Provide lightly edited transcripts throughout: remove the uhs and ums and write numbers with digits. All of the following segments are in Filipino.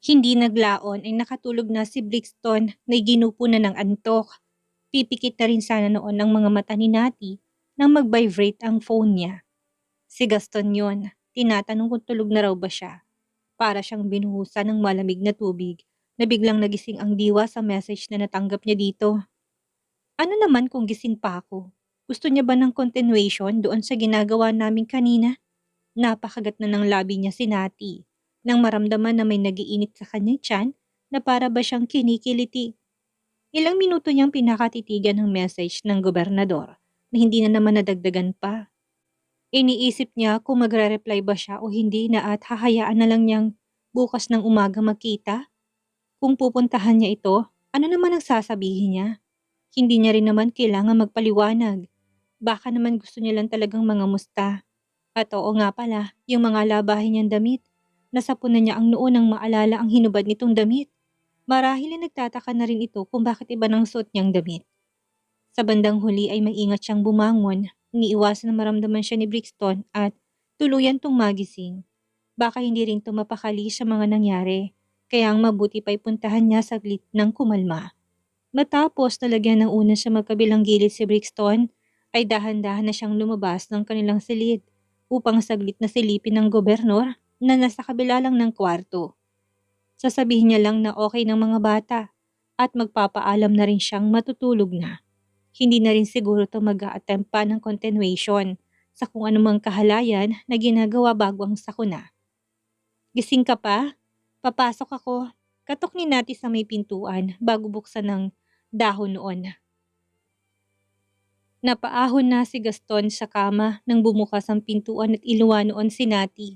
Hindi naglaon ay nakatulog na si Brixton na ginupo na ng antok. Pipikit na rin sana noon ang mga mata ni Nati nang mag-vibrate ang phone niya. Si Gaston yon. Tinatanong kung tulog na raw ba siya. Para siyang binuhusan ng malamig na tubig na biglang nagising ang diwa sa message na natanggap niya dito. Ano naman kung gising pa ako? Gusto niya ba ng continuation doon sa ginagawa namin kanina? Napakagat na ng labi niya si Nati nang maramdaman na may nagiinit sa kanyang tiyan na para ba siyang kinikiliti. Ilang minuto niyang pinakatitigan ng message ng gobernador na hindi na naman nadagdagan pa. Iniisip niya kung magre-reply ba siya o hindi na at hahayaan na lang niyang bukas ng umaga magkita. Kung pupuntahan niya ito, ano naman ang sasabihin niya? Hindi niya rin naman kailangan magpaliwanag. Baka naman gusto niya lang talagang mangamusta. At oo nga pala, yung mga labahin niyang damit. Nasapon na niya ang noo nang maalala ang hinubad nitong damit. Marahil ay nagtataka na rin ito kung bakit iba ng suot niyang damit. Sa bandang huli ay maingat siyang bumangon, iniiwasan na maramdaman siya ni Brixton at tuluyan tong magising. Baka hindi rin ito mapakali sa mga nangyari, kaya ang mabuti pa'y puntahan niya saglit ng kumalma. Matapos nalagyan ng una sa magkabilang gilid si Brixton, ay dahan-dahan na siyang lumabas ng kanilang silid upang saglit na silipin ng gobernur na nasa kabila lang ng kwarto. Sasabihin niya lang na okay ng mga bata at magpapaalam na rin siyang matutulog na. Hindi na rin siguro ito mag-a-attempt pa ng continuation sa kung anumang kahalayan na ginagawa bago ang sakuna. Gising ka pa? Papasok ako. Katok ni Nati sa may pintuan bago buksan ng dahon noon. Napaahon na si Gaston sa kama nang bumukas ang pintuan at iluwa noon si Nati.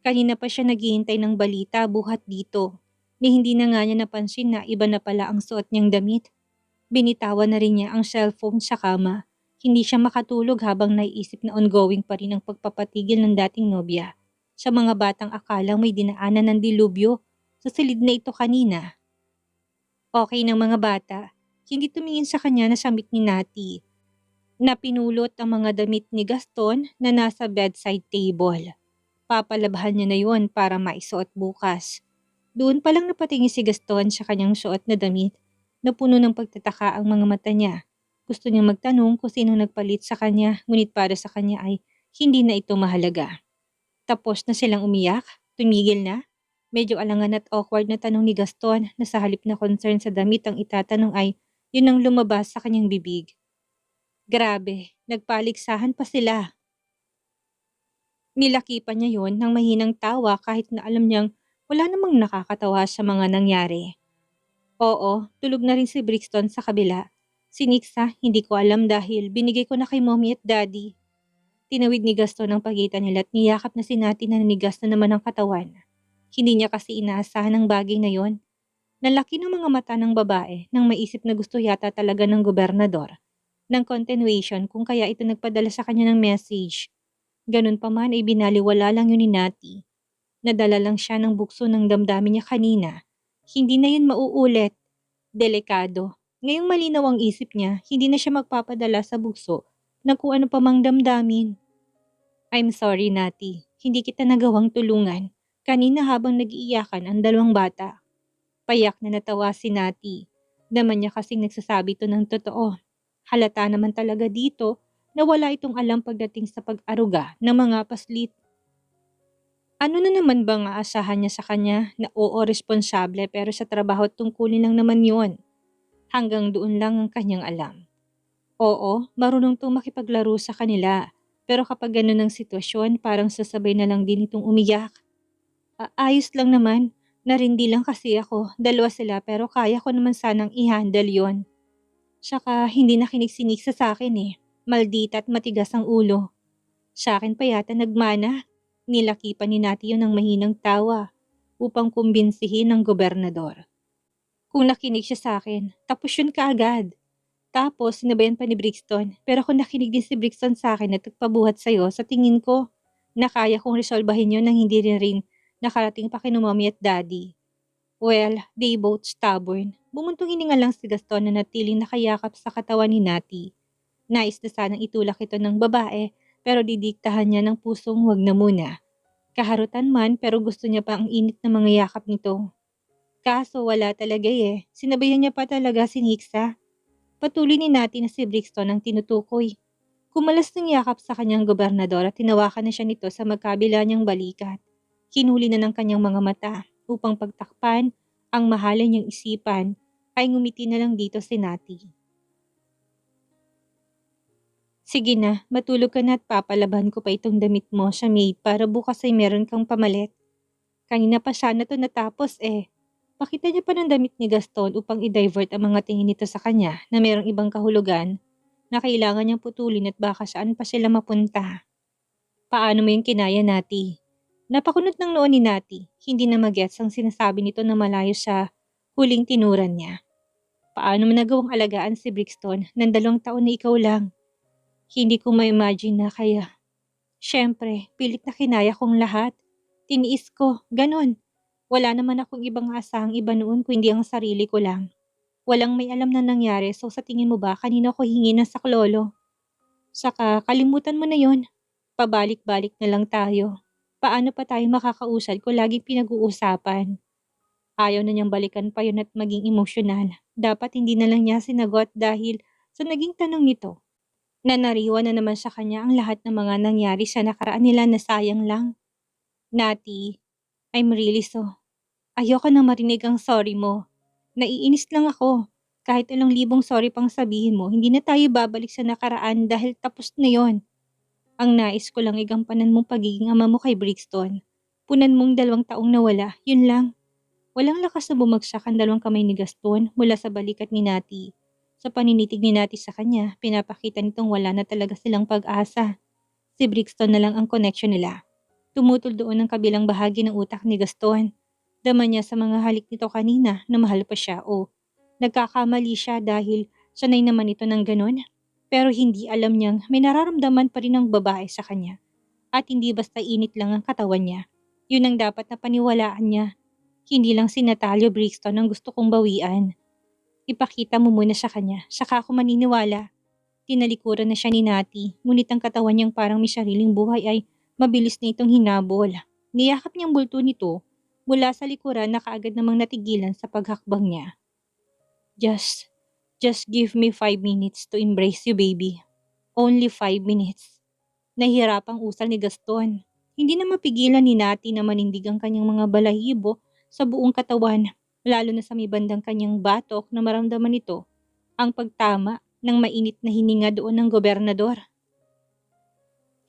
Kanina pa siya naghihintay ng balita buhat dito, ni hindi na nga niya napansin na iba na pala ang suot niyang damit. Binitawan na rin niya ang cellphone sa kama. Hindi siya makatulog habang naiisip na ongoing pa rin ang pagpapatigil ng dating nobya sa mga batang akalang may dinaanan ng dilubyo sa silid na ito kanina. Okay ng mga bata, hindi tumingin sa kanya na samit ni Nati na pinulot ang mga damit ni Gaston na nasa bedside table. Papalabhan niya na yon para maisuot bukas. Doon pa lang napatingin si Gaston sa kanyang suot na damit na puno ng pagtataka ang mga mata niya. Gusto niyang magtanong kung sino nagpalit sa kanya, ngunit para sa kanya ay hindi na ito mahalaga. Tapos na silang umiyak? Tumigil na? Medyo alangan at awkward na tanong ni Gaston na sa halip na concern sa damit ang itatanong ay yun ang lumabas sa kanyang bibig. Grabe, nagpaligsahan pa sila. Nilakipan niya yon ng mahinang tawa kahit na alam niyang wala namang nakakatawa sa mga nangyari. Oo, tulog na rin si Brixton sa kabila. Si Nixa, hindi ko alam dahil binigay ko na kay mommy at daddy. Tinawid ni Gaston ang pagitan nila at niyakap na si Nati na nanigas na naman ang katawan. Hindi niya kasi inaasahan ang bagay na yon. Nalaki ng mga mata ng babae nang maisip na gusto yata talaga ng gobernador ng continuation kung kaya ito nagpadala sa kanya ng message. Ganun pa man ay binaliwala lang yun ni Nati. Nadala lang siya ng bukso ng damdamin niya kanina. Hindi na yun mauulit. Delikado. Ngayong malinaw ang isip niya, hindi na siya magpapadala sa bukso ng kung ano pa mang damdamin. I'm sorry, Nati. Hindi kita nagawang tulungan. Kanina habang nag-iiyakan ang dalawang bata. Payak na natawa si Nati. Naman niya kasing nagsasabi to ng totoo. Halata naman talaga dito na wala itong alam pagdating sa pag-aruga ng mga paslit. Ano na naman bang aasahan niya sa kanya na oo responsable pero sa trabaho at tungkulin lang naman yon. Hanggang doon lang ang kanyang alam. Oo, marunong itong makipaglaro sa kanila. Pero kapag ganun ang sitwasyon, parang sasabay na lang din itong umiyak. Ayos lang naman. Narindi lang kasi ako. Dalawa sila pero kaya ko naman sanang i-handle yon. Saka hindi nakinig si Nixa sa akin eh. Maldita at matigas ang ulo. Sa akin pa yata nagmana. Nilakipan ni Nati yun ng mahinang tawa upang kumbinsihin ng gobernador. Kung nakinig siya sa akin, tapos yun kaagad. Tapos sinabayan pa ni Brixton, pero kung nakinig din si Brixton sa akin at nagpabuhat sa'yo, sa tingin ko, na kaya kong resolbahin yun nang hindi rin nakarating pa kay mommy at daddy. Well, they both stubborn. Bumuntong hininga lang si Gaston na natiling nakayakap sa katawan ni Nati. Nais na sanang itulak ito ng babae, pero didiktahan niya ng pusong wag na muna. Kaharutan man pero gusto niya pa ang init na mga yakap nito. Kaso wala talaga eh. Sinabayan niya pa talaga si Nixa. Patuloy ni Nati na si Brixton ang tinutukoy. Kumalas ng yakap sa kanyang gobernador at tinawakan na siya nito sa magkabila niyang balikat. Kinuli na ng kanyang mga mata upang pagtakpan ang mahalin niyang isipan ay ngumiti na lang dito si Nati. Sige na, matulog ka na at papalaban ko pa itong damit mo sa maid para bukas ay meron kang pamalit. Kanina pa sana to natapos eh. Pakita niya pa ng damit ni Gaston upang i-divert ang mga tingin nito sa kanya na merong ibang kahulugan na kailangan niyang putulin at baka saan pa sila mapunta. Paano mo yung kinaya, Nati? Napakunot ng noon ni Nati, hindi na magets ang sinasabi nito na malayo sa huling tinuran niya. Paano mo nagawang alagaan si Brixton ng 2 taon na ikaw lang? Hindi ko ma-imagine na kaya. Siyempre, pilit na kinaya kong lahat. Tiniis ko, ganon. Wala naman akong ibang asahang iba noon kundi ang sarili ko lang. Walang may alam na nangyari so sa tingin mo ba kanina ko hingi ng saklolo? Saka kalimutan mo na yon. Pabalik-balik na lang tayo. Paano pa tayo makakausad kung laging pinag-uusapan? Ayaw na niyang balikan pa yun at maging emosyonal. Dapat hindi na lang niya sinagot dahil sa naging tanong nito. Nanariwa na naman sa kanya ang lahat ng mga nangyari sa nakaraan nila na sayang lang. Nati, I'm really so. Ayoko na marinig ang sorry mo. Naiinis lang ako. Kahit ilang libong sorry pang sabihin mo, hindi na tayo babalik sa nakaraan dahil tapos na yon. Ang nais ko lang igampanan mong pagiging ama mo kay Brixton. Punan mong 2 taong nawala, yun lang. Walang lakas na bumagsak ang 2 kamay ni Gaston mula sa balikat ni Nati. Sa paninitig ni Nati sa kanya, pinapakita nitong wala na talaga silang pag-asa. Si Brixton na lang ang connection nila. Tumutol doon ang kabilang bahagi ng utak ni Gaston. Dama niya sa mga halik nito kanina na mahal pa siya o nagkakamali siya dahil sanay naman ito ng ganon. Pero hindi alam niyang may nararamdaman pa rin ang babae sa kanya. At hindi basta init lang ang katawan niya. Yun ang dapat na paniwalaan niya. Hindi lang si Natalio Brixton ang gusto kong bawian. Ipakita mo muna sa kanya, saka ako maniniwala. Tinalikuran na siya ni Nati, ngunit ang katawan niyang parang may sariling buhay ay mabilis na itong hinabol. Niyakap niyang bulto nito mula sa likuran na kaagad namang natigilan sa paghakbang niya. Just, just give me 5 minutes to embrace you, baby. Only 5 minutes. Nahihirapang usal ni Gaston. Hindi na mapigilan ni Nati na manindig ang kanyang mga balahibo sa buong katawan, lalo na sa may bandang kanyang batok na maramdaman nito ang pagtama ng mainit na hininga doon ng gobernador.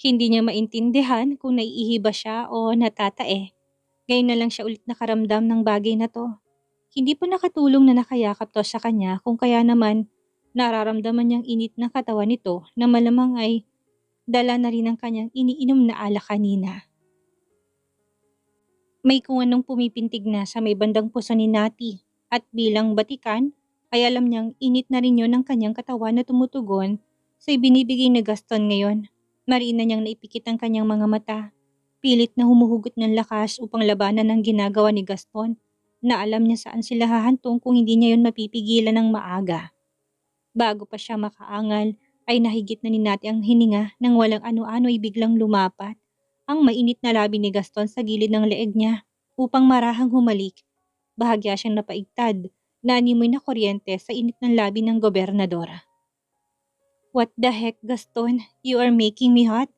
Hindi niya maintindihan kung naiihi ba siya o natatae. Ngayon na lang siya ulit nakaramdam ng bagay na to. Hindi pa nakatulong na nakayakap to sa kanya kung kaya naman nararamdaman niyang init ng katawan nito na malamang ay dala na rin ang kanyang iniinom na alak kanina. May kung anong pumipintig na sa may bandang puso ni Nati at bilang batikan ay alam niyang init na rin yun ang kanyang katawan na tumutugon sa ibinibigay na Gaston ngayon. Marina niyang naipikit ang kanyang mga mata. Pilit na humuhugot ng lakas upang labanan ang ginagawa ni Gaston na alam niya saan sila hahantong kung hindi niya yun mapipigilan ng maaga. Bago pa siya makaangal ay nahigit na ni Nati ang hininga nang walang ano-ano ay biglang lumapat ang mainit na labi ni Gaston sa gilid ng leeg niya upang marahang humalik. Bahagya siyang napaigtad na animoy na kuryente sa init ng labi ng gobernador. What the heck, Gaston? You are making me hot?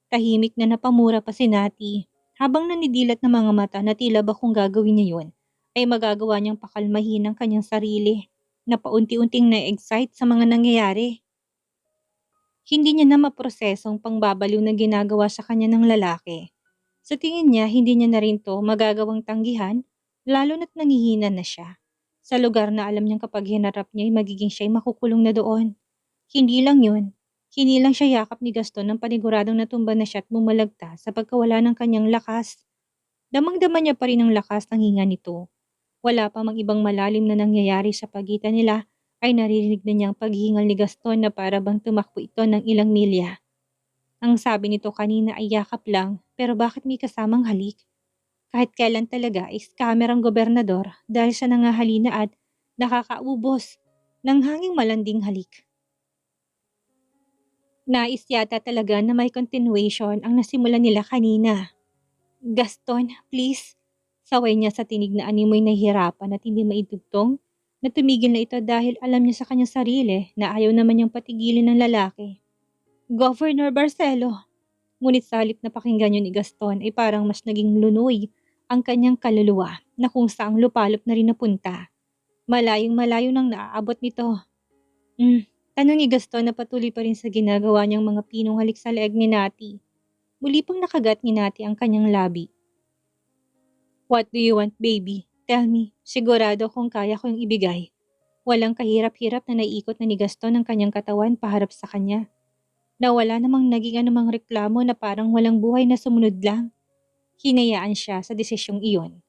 Tahimik na napamura pa si Nati. Habang nanidilat ng mga mata na tila ba kung gagawin niya yun, ay magagawa niyang pakalmahin ang kanyang sarili na paunti-unting na-excite sa mga nangyayari. Hindi niya na maprosesong pangbabaliw na ginagawa sa kanya ng lalaki. Sa tingin niya, hindi niya na rin to magagawang tanggihan, lalo na't nangihina na siya. Sa lugar na alam niyang kapag hinarap niya ay magiging siya'y makukulong na doon. Hindi lang yun. Hindi lang siya yakap ni Gaston ng paniguradong natumba na siya at bumalagta sa pagkawala ng kanyang lakas. Damang-dama niya pa rin ang lakas ng hinga nito. Wala pa mang ibang malalim na nangyayari sa pagitan nila ay naririnig na niyang paghingal ni Gaston na para bang tumakbo ito ng ilang milya. Ang sabi nito kanina ay yakap lang, pero bakit may kasamang halik? Kahit kailan talaga ay scammer ang gobernador dahil sa nangahalina at nakakaubos ng hanging malanding halik. Nais yata talaga na may continuation ang nasimulan nila kanina. Gaston, please, Saway niya sa tinig na animoy nahihirapan at hindi maitugtong na tumigil na ito dahil alam niya sa kanyang sarili na ayaw naman niyang patigilin ng lalaki. Governor Barcelo! Ngunit sa halip na pakinggan yun ni Gaston ay parang mas naging lunoy ang kanyang kaluluwa na kung saang lupalop na rin napunta. Malayong malayo nang naaabot nito. Hmm, tanong ni Gaston na patuloy pa rin sa ginagawa niyang mga pinong halik sa leeg ni Nati. Muli pang nakagat ni Nati ang kanyang labi. What do you want, baby? Tell me, sigurado kung kaya ko yung ibigay. Walang kahirap-hirap na naiikot na ni Gaston ang kanyang katawan paharap sa kanya. Na wala namang naging anumang reklamo na parang walang buhay na sumunod lang. Hinayaan siya sa desisyong iyon.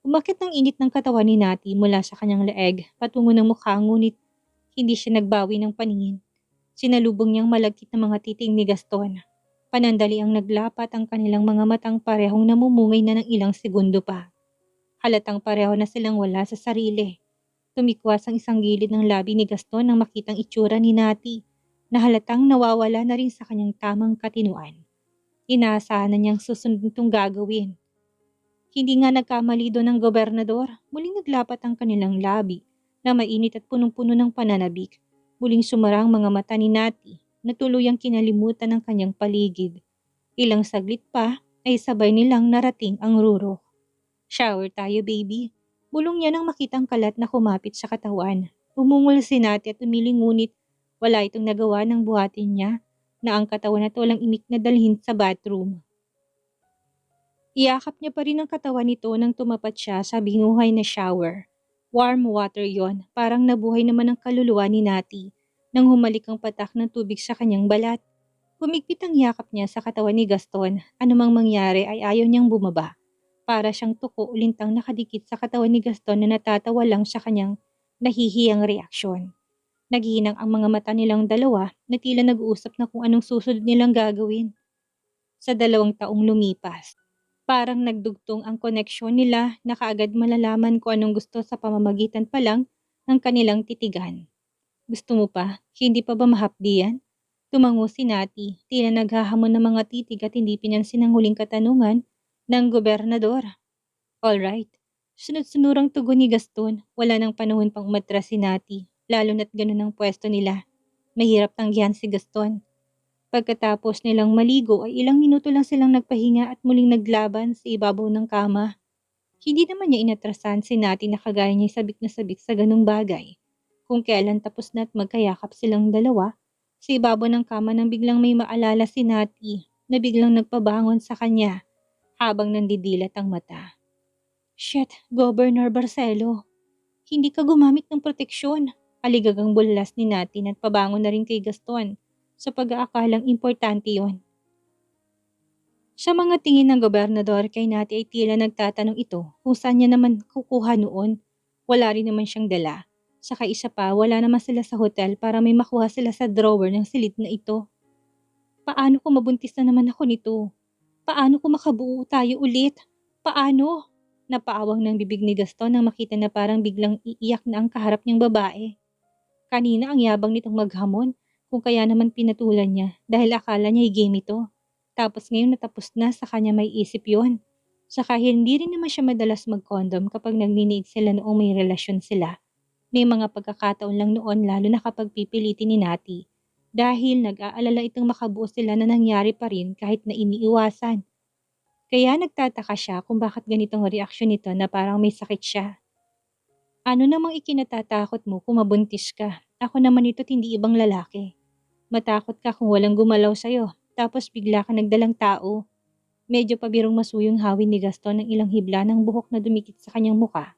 Umakit ng init ng katawan ni Nati mula sa kanyang leeg patungo ng mukha ngunit hindi siya nagbawi ng paningin. Sinalubong niyang malagkit na mga titing ni Gaston. Panandali ang naglapat ang kanilang mga matang parehong namumungay na ng ilang segundo pa. Halatang pareho na silang wala sa sarili. Tumikwas ang isang gilid ng labi ni Gaston nang makitang itsura ni Nati na halatang nawawala na rin sa kanyang tamang katinuan. Inaasahan na niyang susunod nitong gagawin. Hindi nga nagkamali doon ng gobernador, muling naglapat ang kanilang labi na mainit at punong-puno ng pananabik. Muling sumara ang mga mata ni Nati na tuluyang kinalimutan ng kanyang paligid. Ilang saglit pa ay sabay nilang narating ang ruro. Shower tayo, baby. Bulong niya nang makitang kalat na kumapit sa katawan. Umungol si Nati at umiling ngunit wala itong nagawa ng buhatin niya na ang katawan na walang imik na dalhin sa bathroom. Iyakap niya pa rin ang katawan nito nang tumapat siya sa binuhay na shower. Warm water yon, parang nabuhay naman ang kaluluwa ni Nati nang humalik ang patak ng tubig sa kanyang balat. Humigpit ang yakap niya sa katawan ni Gaston, anumang mangyari ay ayaw niyang bumaba. Para siyang tuko ulintang nakadikit sa katawan ni Gaston na natatawa lang sa kanyang nahihiyang reaksyon. Naghihinang ang mga mata nilang dalawa na tila nag-uusap na kung anong susunod nilang gagawin. Sa 2 taong lumipas, parang nagdugtong ang koneksyon nila na kaagad malalaman kung anong gusto sa pamamagitan pa lang ng kanilang titigan. Gusto mo pa? Hindi pa ba mahapdi yan? Tumango si Nati, tila naghahamon ng mga titig at hindi pinansin ang huling katanungan ng gobernador. Alright. Sunod-sunurang tugon ni Gaston, wala nang panahon pang umatras si Nati, lalo na't ganun ang pwesto nila. Mahirap tanggihan si Gaston. Pagkatapos nilang maligo ay ilang minuto lang silang nagpahinga at muling naglaban sa ibabaw ng kama. Hindi naman niya inatrasan si Nati na kagaya niya sabik na sabik sa ganung bagay. Kung kailan tapos na at magkayakap silang dalawa, sa ibabaw ng kama nang biglang may maalala si Nati na biglang nagpabangon sa kanya habang nandidilat ang mata. Shit, Governor Barcelo. Hindi ka gumamit ng proteksyon. Aligagang bulas ni Nati at pabangon na rin kay Gaston sa pag-aakalang importante yon. Sa mga tingin ng gobernador kay Nati ay tila nagtatanong ito kung saan niya naman kukuha noon. Wala rin naman siyang dala. Saka isa pa, wala naman sila sa hotel para may makuha sila sa drawer ng silid na ito. Paano kung mabuntis na naman ako nito? Paano kung makabuo tayo ulit? Paano? Napaawang ng bibig ni Gaston nang makita na parang biglang iiyak na ang kaharap niyang babae. Kanina ang yabang nitong maghamon kung kaya naman pinatulan niya dahil akala niya game ito. Tapos ngayon natapos na sa kanya may isip yon. Saka hindi rin naman siya madalas mag-condom kapag nagniniig sila noong may relasyon sila. May mga pagkakataon lang noon lalo na kapag pipilitin ni Nati. Dahil nag-aalala itong makabuo sila na nangyari pa rin kahit na iniiwasan. Kaya nagtataka siya kung bakit ganitong reaksyon nito na parang may sakit siya. Ano namang ikinatatakot mo kung mabuntis ka? Ako naman ito't hindi ibang lalaki. Matakot ka kung walang gumalaw sa'yo, tapos bigla ka nagdalang tao. Medyo pabirong masuyong hawin ni Gaston ng ilang hibla ng buhok na dumikit sa kanyang muka.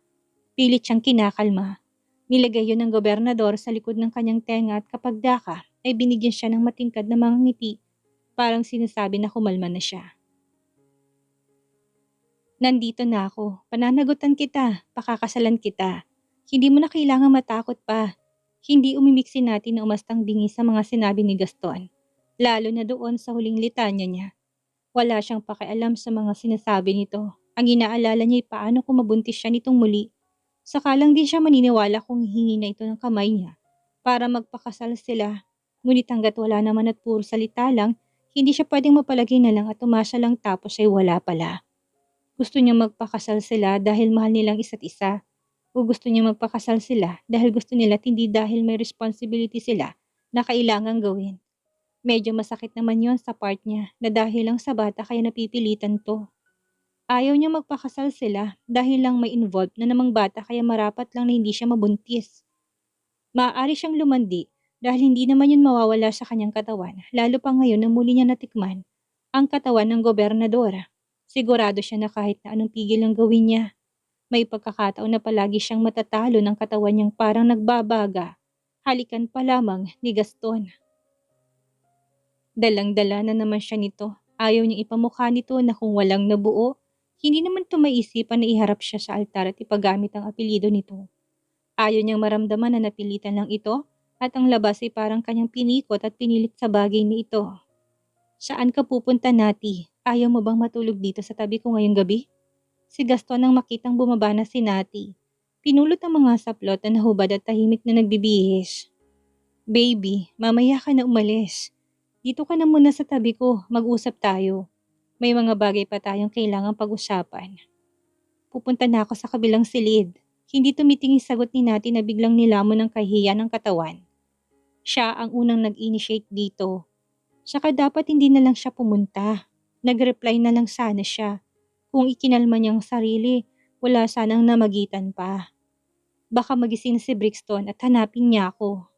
Pilit siyang kinakalma. Nilagay yon ng gobernador sa likod ng kanyang tenga at kapag daka ay binigyan siya ng matingkad na mga ngiti. Parang sinasabi na kumalma na siya. Nandito na ako. Pananagutan kita. Pakakasalan kita. Hindi mo na kailangang matakot pa. Hindi umimik si Nati na umastang bingi sa mga sinabi ni Gaston. Lalo na doon sa huling litanya niya. Wala siyang pakialam sa mga sinasabi nito. Ang inaalala niya ay paano kung mabuntis siya nitong muli. Sakalang din siya maniniwala kung hingi na ito ng kamay niya para magpakasal sila. Ngunit hanggat wala naman at puro salita lang, hindi siya pwedeng mapalagay na lang at umasa lang tapos ay wala pala. Gusto niyang magpakasal sila dahil mahal nilang isa't isa, o gusto niyang magpakasal sila dahil gusto nila at hindi dahil may responsibility sila na kailangang gawin. Medyo masakit naman yon sa part niya na dahil lang sa bata kaya napipilitan 'to. Ayaw niya magpakasal sila dahil lang may involved na namang bata kaya marapat lang na hindi siya mabuntis. Maaari siyang lumandi dahil hindi naman yun mawawala sa kanyang katawan, lalo pa ngayon na muli niya natikman ang katawan ng gobernador. Sigurado siya na kahit na anong pigil ang gawin niya, may pagkakataon na palagi siyang matatalo ng katawan niyang parang nagbabaga. Halikan pa lamang ni Gaston. Dalang-dala na naman siya nito. Ayaw niyang ipamukha nito na kung walang nabuo, hindi naman ito maisipan na iharap siya sa altar at ipagamit ang apelyido nito. Ayaw niyang maramdaman na napilitan lang ito at ang labas ay parang kanyang pinikot at pinilit sa bagay na ito. Saan ka pupunta, Nati? Ayaw mo bang matulog dito sa tabi ko ngayong gabi? Si Gaston nang makitang bumaba na si Nati. Pinulot ang mga saplot na nahubad at tahimik na nagbibihis. Baby, mamaya ka na umalis. Dito ka na muna sa tabi ko, mag-usap tayo. May mga bagay pa tayong kailangang pag-usapan. Pupunta na ako sa kabilang silid. Hindi tumitingin sagot ni Nati na biglang nilamon ng kahihiyan ng katawan. Siya ang unang nag-initiate dito. Saka dapat hindi na lang siya pumunta. Nag-reply na lang sana siya. Kung ikinalma niyang sarili, wala sanang namagitan pa. Baka magising si Brixton at hanapin niya ako.